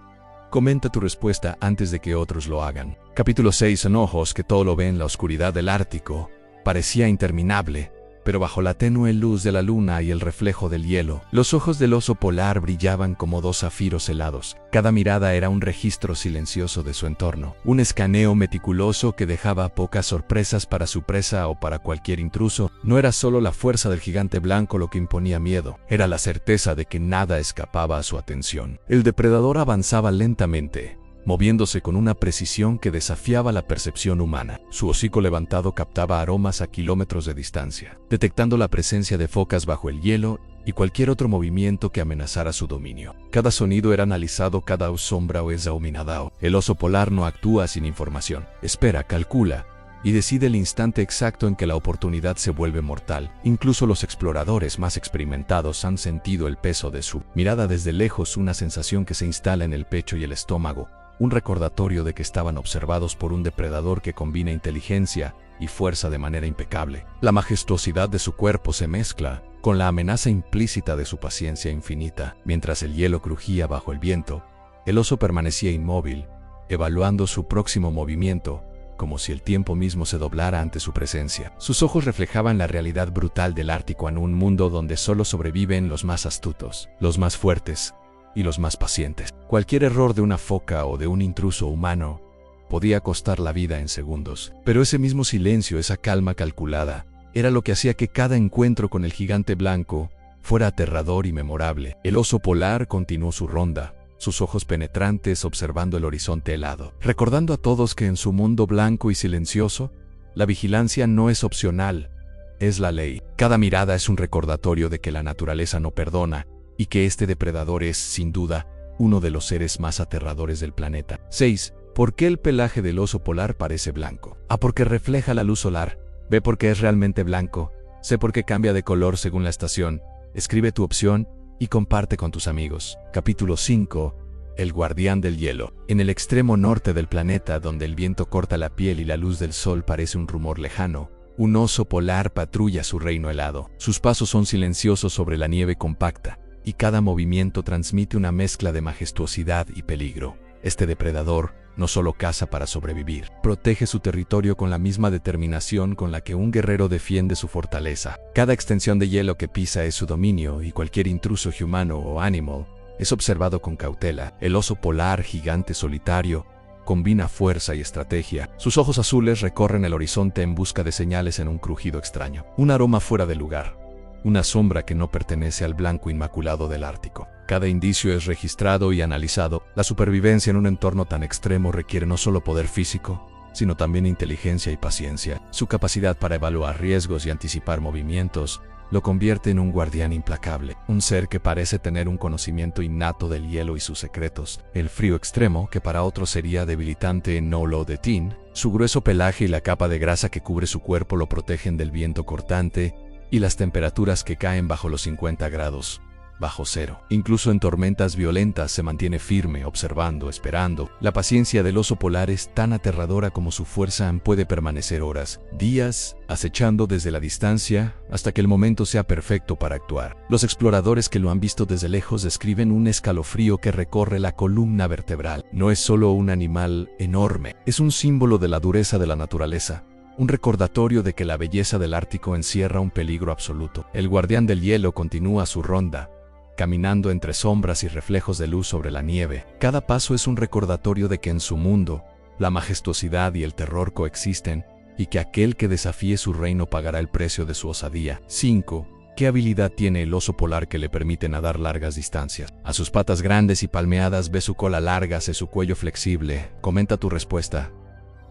Comenta tu respuesta antes de que otros lo hagan. Capítulo 6. En ojos que todo lo ven, la oscuridad del Ártico parecía interminable, pero bajo la tenue luz de la luna y el reflejo del hielo, los ojos del oso polar brillaban como dos zafiros helados. Cada mirada era un registro silencioso de su entorno, un escaneo meticuloso que dejaba pocas sorpresas para su presa o para cualquier intruso. No era solo la fuerza del gigante blanco lo que imponía miedo, era la certeza de que nada escapaba a su atención. El depredador avanzaba lentamente, moviéndose con una precisión que desafiaba la percepción humana. Su hocico levantado captaba aromas a kilómetros de distancia, detectando la presencia de focas bajo el hielo y cualquier otro movimiento que amenazara su dominio. Cada sonido era analizado, cada sombra o examinado. El oso polar no actúa sin información. Espera, calcula y decide el instante exacto en que la oportunidad se vuelve mortal. Incluso los exploradores más experimentados han sentido el peso de su mirada desde lejos, una sensación que se instala en el pecho y el estómago, un recordatorio de que estaban observados por un depredador que combina inteligencia y fuerza de manera impecable. La majestuosidad de su cuerpo se mezcla con la amenaza implícita de su paciencia infinita. Mientras el hielo crujía bajo el viento, el oso permanecía inmóvil, evaluando su próximo movimiento, como si el tiempo mismo se doblara ante su presencia. Sus ojos reflejaban la realidad brutal del Ártico en un mundo donde solo sobreviven los más astutos, los más fuertes y los más pacientes. Cualquier error de una foca o de un intruso humano podía costar la vida en segundos. Pero ese mismo silencio, esa calma calculada, era lo que hacía que cada encuentro con el gigante blanco fuera aterrador y memorable. El oso polar continuó su ronda, sus ojos penetrantes observando el horizonte helado, recordando a todos que en su mundo blanco y silencioso, la vigilancia no es opcional, es la ley. Cada mirada es un recordatorio de que la naturaleza no perdona y que este depredador es, sin duda, uno de los seres más aterradores del planeta. 6. ¿Por qué el pelaje del oso polar parece blanco? A. Porque refleja la luz solar. B. Porque es realmente blanco. C. Porque cambia de color según la estación. Escribe tu opción y comparte con tus amigos. Capítulo 5. El guardián del hielo. En el extremo norte del planeta, donde el viento corta la piel y la luz del sol parece un rumor lejano, un oso polar patrulla su reino helado. Sus pasos son silenciosos sobre la nieve compacta, y cada movimiento transmite una mezcla de majestuosidad y peligro. Este depredador no solo caza para sobrevivir, protege su territorio con la misma determinación con la que un guerrero defiende su fortaleza. Cada extensión de hielo que pisa es su dominio, y cualquier intruso humano o animal es observado con cautela. El oso polar, gigante solitario, combina fuerza y estrategia. Sus ojos azules recorren el horizonte en busca de señales en un crujido extraño. Un aroma fuera de lugar, una sombra que no pertenece al blanco inmaculado del Ártico. Cada indicio es registrado y analizado. La supervivencia en un entorno tan extremo requiere no solo poder físico, sino también inteligencia y paciencia. Su capacidad para evaluar riesgos y anticipar movimientos lo convierte en un guardián implacable, un ser que parece tener un conocimiento innato del hielo y sus secretos. El frío extremo, que para otros sería debilitante en No Lo de Teen, su grueso pelaje y la capa de grasa que cubre su cuerpo lo protegen del viento cortante y las temperaturas que caen bajo los 50 grados, bajo cero. Incluso en tormentas violentas se mantiene firme, observando, esperando. La paciencia del oso polar es tan aterradora como su fuerza. Puede permanecer horas, días, acechando desde la distancia hasta que el momento sea perfecto para actuar. Los exploradores que lo han visto desde lejos describen un escalofrío que recorre la columna vertebral. No es solo un animal enorme, es un símbolo de la dureza de la naturaleza, un recordatorio de que la belleza del Ártico encierra un peligro absoluto. El guardián del hielo continúa su ronda, caminando entre sombras y reflejos de luz sobre la nieve. Cada paso es un recordatorio de que en su mundo, la majestuosidad y el terror coexisten, y que aquel que desafíe su reino pagará el precio de su osadía. 5. ¿Qué habilidad tiene el oso polar que le permite nadar largas distancias? A sus patas grandes y palmeadas ve su cola larga, hace su cuello flexible. Comenta tu respuesta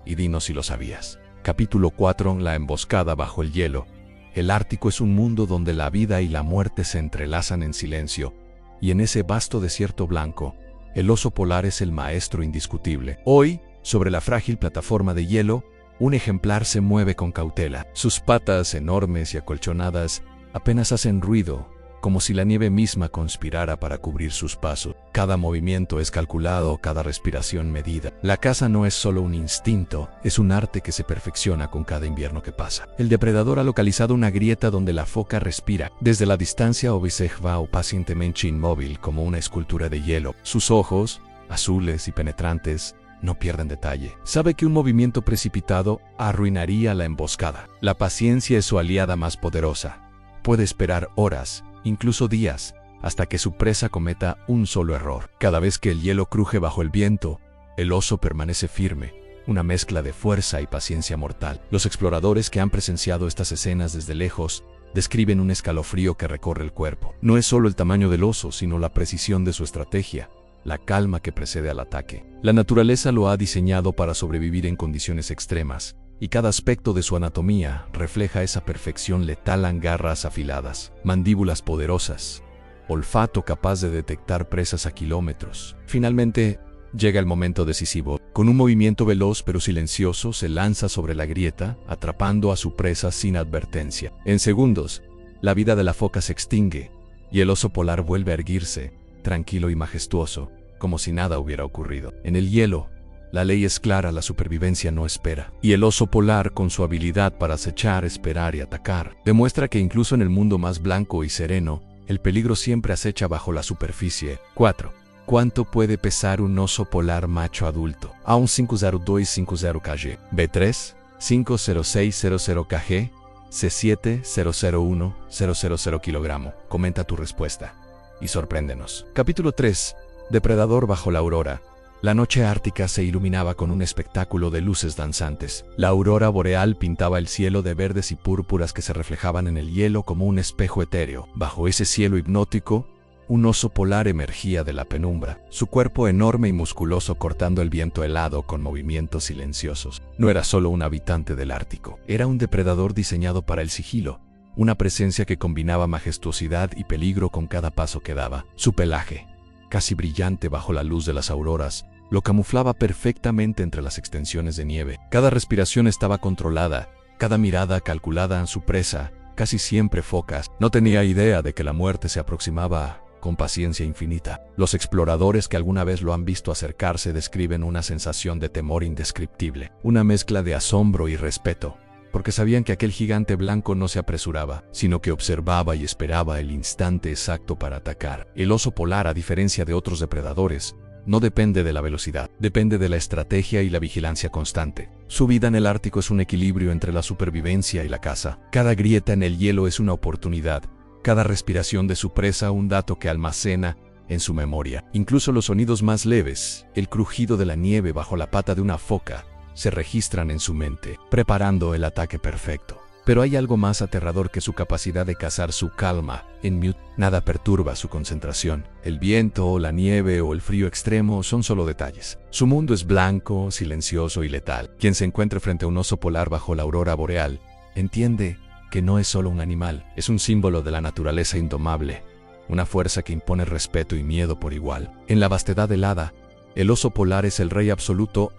y dinos si lo sabías. Capítulo 4. La emboscada bajo el hielo. El Ártico es un mundo donde la vida y la muerte se entrelazan en silencio, y en ese vasto desierto blanco, el oso polar es el maestro indiscutible. Hoy, sobre la frágil plataforma de hielo, un ejemplar se mueve con cautela. Sus patas, enormes y acolchonadas, apenas hacen ruido, como si la nieve misma conspirara para cubrir sus pasos. Cada movimiento es calculado, cada respiración medida. La caza no es solo un instinto, es un arte que se perfecciona con cada invierno que pasa. El depredador ha localizado una grieta donde la foca respira. Desde la distancia observa pacientemente inmóvil como una escultura de hielo. Sus ojos, azules y penetrantes, no pierden detalle. Sabe que un movimiento precipitado arruinaría la emboscada. La paciencia es su aliada más poderosa. Puede esperar horas, incluso días, hasta que su presa cometa un solo error. Cada vez que el hielo cruje bajo el viento, el oso permanece firme, una mezcla de fuerza y paciencia mortal. Los exploradores que han presenciado estas escenas desde lejos describen un escalofrío que recorre el cuerpo. No es solo el tamaño del oso, sino la precisión de su estrategia, la calma que precede al ataque. La naturaleza lo ha diseñado para sobrevivir en condiciones extremas, y cada aspecto de su anatomía refleja esa perfección letal. Garras afiladas, mandíbulas poderosas, olfato capaz de detectar presas a kilómetros. Finalmente, llega el momento decisivo. Con un movimiento veloz pero silencioso se lanza sobre la grieta, atrapando a su presa sin advertencia. En segundos, la vida de la foca se extingue, y el oso polar vuelve a erguirse, tranquilo y majestuoso, como si nada hubiera ocurrido. En el hielo, la ley es clara, la supervivencia no espera. Y el oso polar, con su habilidad para acechar, esperar y atacar, demuestra que incluso en el mundo más blanco y sereno, el peligro siempre acecha bajo la superficie. 4. ¿Cuánto puede pesar un oso polar macho adulto? A1 50250 kg, B3 50600 kg, C7 001 000 kg. Comenta tu respuesta y sorpréndenos. Capítulo 3. Depredador bajo la aurora. La noche ártica se iluminaba con un espectáculo de luces danzantes. La aurora boreal pintaba el cielo de verdes y púrpuras que se reflejaban en el hielo como un espejo etéreo. Bajo ese cielo hipnótico, un oso polar emergía de la penumbra, su cuerpo enorme y musculoso cortando el viento helado con movimientos silenciosos. No era solo un habitante del Ártico, era un depredador diseñado para el sigilo, una presencia que combinaba majestuosidad y peligro con cada paso que daba. Su pelaje, casi brillante bajo la luz de las auroras, lo camuflaba perfectamente entre las extensiones de nieve. Cada respiración estaba controlada, cada mirada calculada en su presa, casi siempre focas. No tenía idea de que la muerte se aproximaba con paciencia infinita. Los exploradores que alguna vez lo han visto acercarse describen una sensación de temor indescriptible, una mezcla de asombro y respeto, porque sabían que aquel gigante blanco no se apresuraba, sino que observaba y esperaba el instante exacto para atacar. El oso polar, a diferencia de otros depredadores, no depende de la velocidad, depende de la estrategia y la vigilancia constante. Su vida en el Ártico es un equilibrio entre la supervivencia y la caza. Cada grieta en el hielo es una oportunidad, cada respiración de su presa un dato que almacena en su memoria. Incluso los sonidos más leves, el crujido de la nieve bajo la pata de una foca, se registran en su mente, preparando el ataque perfecto. Pero hay algo más aterrador que su capacidad de cazar: su calma. En Mute, nada perturba su concentración. El viento, la nieve o el frío extremo son solo detalles. Su mundo es blanco, silencioso y letal. Quien se encuentre frente a un oso polar bajo la aurora boreal, entiende que no es solo un animal, es un símbolo de la naturaleza indomable, una fuerza que impone respeto y miedo por igual. En la vastedad helada, el oso polar es el rey absoluto,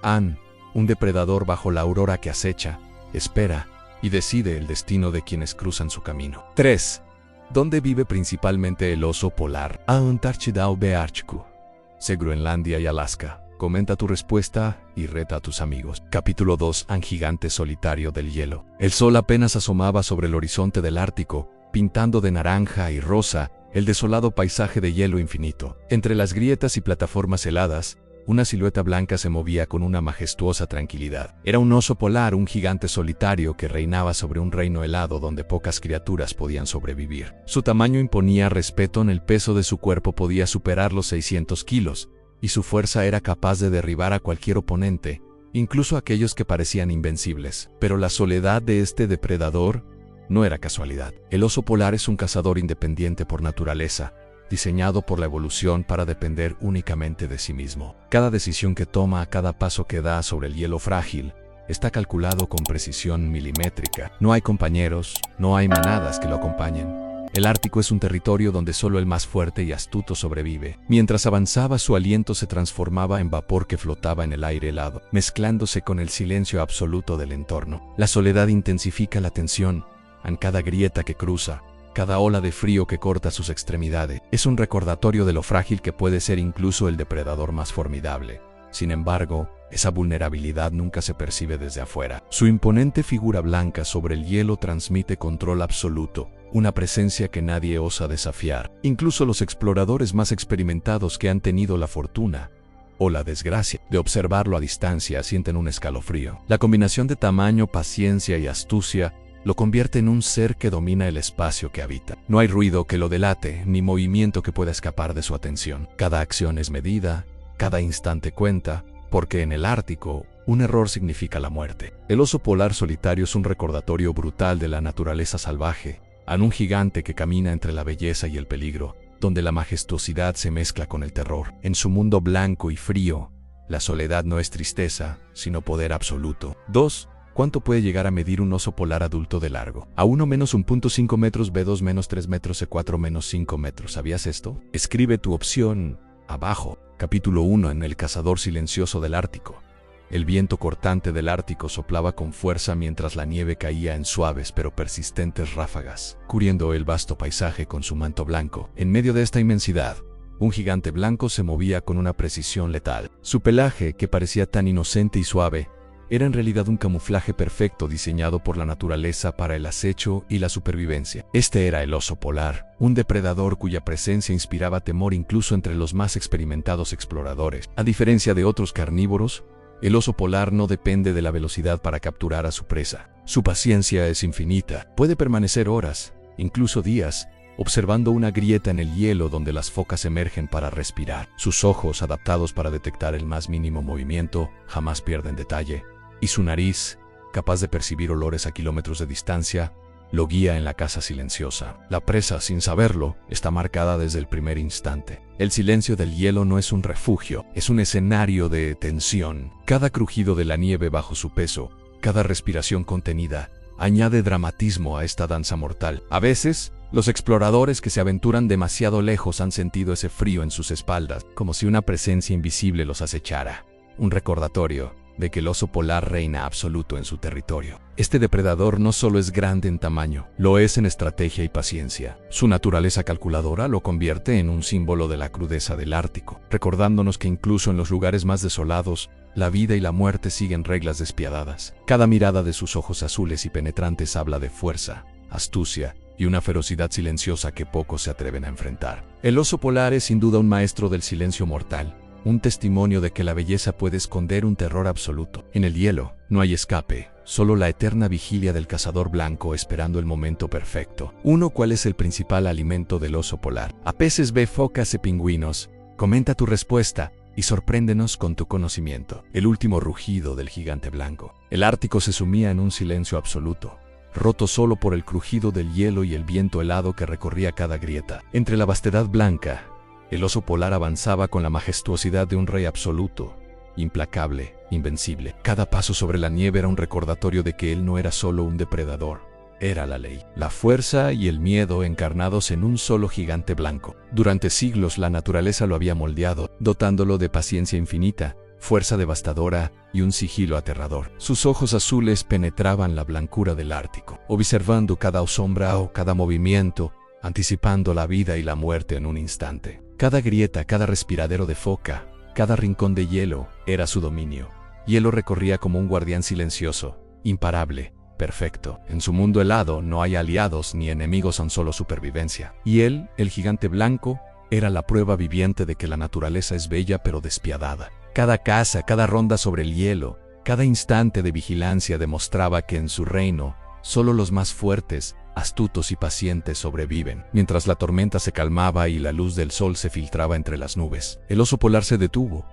un depredador bajo la aurora que acecha, espera y decide el destino de quienes cruzan su camino. 3. ¿Dónde vive principalmente el oso polar? Antártida o Ártico, Groenlandia y Alaska. Comenta tu respuesta y reta a tus amigos. Capítulo 2. Un gigante solitario del hielo. El sol apenas asomaba sobre el horizonte del Ártico, pintando de naranja y rosa el desolado paisaje de hielo infinito. Entre las grietas y plataformas heladas, una silueta blanca se movía con una majestuosa tranquilidad. Era un oso polar, un gigante solitario que reinaba sobre un reino helado donde pocas criaturas podían sobrevivir. Su tamaño imponía respeto, en el peso de su cuerpo podía superar los 600 kilos, y su fuerza era capaz de derribar a cualquier oponente, incluso aquellos que parecían invencibles. Pero la soledad de este depredador no era casualidad. El oso polar es un cazador independiente por naturaleza, diseñado por la evolución para depender únicamente de sí mismo. Cada decisión que toma, cada paso que da sobre el hielo frágil, está calculado con precisión milimétrica. No hay compañeros, no hay manadas que lo acompañen. El Ártico es un territorio donde solo el más fuerte y astuto sobrevive. Mientras avanzaba, su aliento se transformaba en vapor que flotaba en el aire helado, mezclándose con el silencio absoluto del entorno. La soledad intensifica la tensión en cada grieta que cruza, cada ola de frío que corta sus extremidades. Es un recordatorio de lo frágil que puede ser incluso el depredador más formidable. Sin embargo, esa vulnerabilidad nunca se percibe desde afuera. Su imponente figura blanca sobre el hielo transmite control absoluto, una presencia que nadie osa desafiar. Incluso los exploradores más experimentados que han tenido la fortuna o la desgracia de observarlo a distancia sienten un escalofrío. La combinación de tamaño, paciencia y astucia lo convierte en un ser que domina el espacio que habita. No hay ruido que lo delate, ni movimiento que pueda escapar de su atención. Cada acción es medida, cada instante cuenta, porque en el Ártico, un error significa la muerte. El oso polar solitario es un recordatorio brutal de la naturaleza salvaje, un gigante que camina entre la belleza y el peligro, donde la majestuosidad se mezcla con el terror. En su mundo blanco y frío, la soledad no es tristeza, sino poder absoluto. 2. ¿Cuánto puede llegar a medir un oso polar adulto de largo? A1 menos 1.5 metros, B2 menos 3 metros, C4 menos 5 metros. ¿Sabías esto? Escribe tu opción abajo. Capítulo 1. En el cazador silencioso del Ártico. El viento cortante del Ártico soplaba con fuerza mientras la nieve caía en suaves pero persistentes ráfagas, cubriendo el vasto paisaje con su manto blanco. En medio de esta inmensidad, un gigante blanco se movía con una precisión letal. Su pelaje, que parecía tan inocente y suave, era en realidad un camuflaje perfecto diseñado por la naturaleza para el acecho y la supervivencia. Este era el oso polar, un depredador cuya presencia inspiraba temor incluso entre los más experimentados exploradores. A diferencia de otros carnívoros, el oso polar no depende de la velocidad para capturar a su presa. Su paciencia es infinita. Puede permanecer horas, incluso días, observando una grieta en el hielo donde las focas emergen para respirar. Sus ojos, adaptados para detectar el más mínimo movimiento, jamás pierden detalle, y su nariz, capaz de percibir olores a kilómetros de distancia, lo guía en la casa silenciosa. La presa, sin saberlo, está marcada desde el primer instante. El silencio del hielo no es un refugio, es un escenario de tensión. Cada crujido de la nieve bajo su peso, cada respiración contenida, añade dramatismo a esta danza mortal. A veces, los exploradores que se aventuran demasiado lejos han sentido ese frío en sus espaldas, como si una presencia invisible los acechara. Un recordatorio de que el oso polar reina absoluto en su territorio. Este depredador no solo es grande en tamaño, lo es en estrategia y paciencia. Su naturaleza calculadora lo convierte en un símbolo de la crudeza del Ártico, recordándonos que incluso en los lugares más desolados, la vida y la muerte siguen reglas despiadadas. Cada mirada de sus ojos azules y penetrantes habla de fuerza, astucia y una ferocidad silenciosa que pocos se atreven a enfrentar. El oso polar es sin duda un maestro del silencio mortal, un testimonio de que la belleza puede esconder un terror absoluto. En el hielo no hay escape, solo la eterna vigilia del cazador blanco esperando el momento perfecto. ¿Cuál es el principal alimento del oso polar? A peces, B, focas y pingüinos. Comenta tu respuesta y sorpréndenos con tu conocimiento. El último rugido del gigante blanco. El Ártico se sumía en un silencio absoluto, roto solo por el crujido del hielo y el viento helado que recorría cada grieta. Entre la vastedad blanca, el oso polar avanzaba con la majestuosidad de un rey absoluto, implacable, invencible. Cada paso sobre la nieve era un recordatorio de que él no era solo un depredador, era la ley, la fuerza y el miedo encarnados en un solo gigante blanco. Durante siglos la naturaleza lo había moldeado, dotándolo de paciencia infinita, fuerza devastadora y un sigilo aterrador. Sus ojos azules penetraban la blancura del Ártico, observando cada sombra o cada movimiento, anticipando la vida y la muerte en un instante. Cada grieta, cada respiradero de foca, cada rincón de hielo era su dominio. Hielo recorría como un guardián silencioso, imparable, perfecto. En su mundo helado no hay aliados ni enemigos, son solo supervivencia. Y él, el gigante blanco, era la prueba viviente de que la naturaleza es bella pero despiadada. Cada caza, cada ronda sobre el hielo, cada instante de vigilancia demostraba que en su reino, solo los más fuertes, astutos y pacientes sobreviven. Mientras la tormenta se calmaba y la luz del sol se filtraba entre las nubes, el oso polar se detuvo,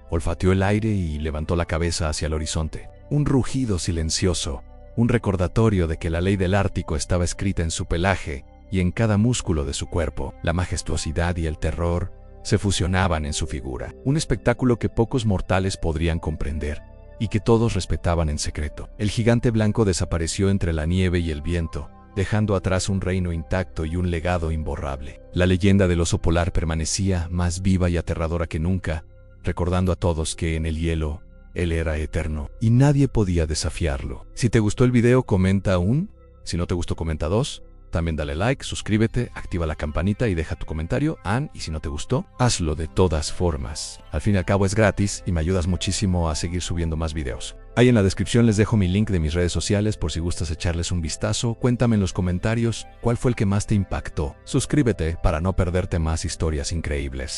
olfateó el aire y levantó la cabeza hacia el horizonte. Un rugido silencioso, un recordatorio de que la ley del Ártico estaba escrita en su pelaje y en cada músculo de su cuerpo. La majestuosidad y el terror se fusionaban en su figura. Un espectáculo que pocos mortales podrían comprender y que todos respetaban en secreto. El gigante blanco desapareció entre la nieve y el viento, dejando atrás un reino intacto y un legado imborrable. La leyenda del oso polar permanecía más viva y aterradora que nunca, recordando a todos que en el hielo, él era eterno y nadie podía desafiarlo. Si te gustó el video, comenta 1. Si no te gustó, comenta 2. También dale like, suscríbete, activa la campanita y deja tu comentario. Y si no te gustó, hazlo de todas formas. Al fin y al cabo es gratis y me ayudas muchísimo a seguir subiendo más videos. Ahí en la descripción les dejo mi link de mis redes sociales por si gustas echarles un vistazo. Cuéntame en los comentarios cuál fue el que más te impactó. Suscríbete para no perderte más historias increíbles.